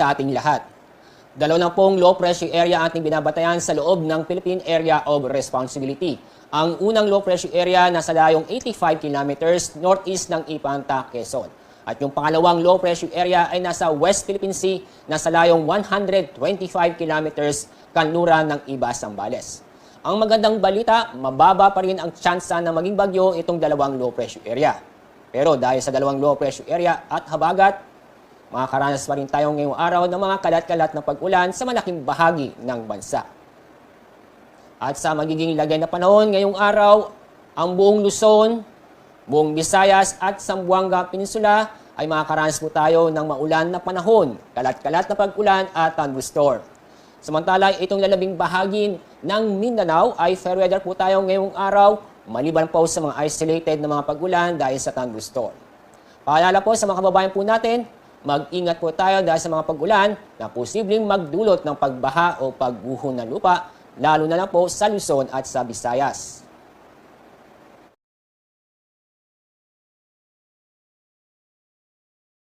sa ating lahat. Dalawa na pong low pressure area ating binabatayan sa loob ng Philippine Area of Responsibility. Ang unang low pressure area nasa layong 85 kilometers northeast ng Ipanta, Quezon. At yung pangalawang low pressure area ay nasa West Philippine Sea na sa layong 125 kilometers kanluran ng Iba, Zambales. Ang magandang balita, mababa pa rin ang tsansa na maging bagyo itong dalawang low pressure area. Pero dahil sa dalawang low pressure area at habagat, makakaranas pa rin tayo ngayong araw ng mga kalat-kalat na pag-ulan sa malaking bahagi ng bansa. At sa magiging lagay na panahon ngayong araw, ang buong Luzon, buong Visayas at Zamboanga Peninsula ay makakaranas po tayo ng maulan na panahon, kalat-kalat na pag-ulan at thunderstorm. Samantala, itong lalabing bahagi ng Mindanao ay fair weather po tayo ngayong araw, maliban po sa mga isolated na mga pag-ulan dahil sa thunderstorm. Paalala po sa mga kababayan po natin, mag-ingat po tayo dahil sa mga pag-ulan na posibleng magdulot ng pagbaha o pagguho ng lupa, lalo na lang po sa Luzon at sa Visayas.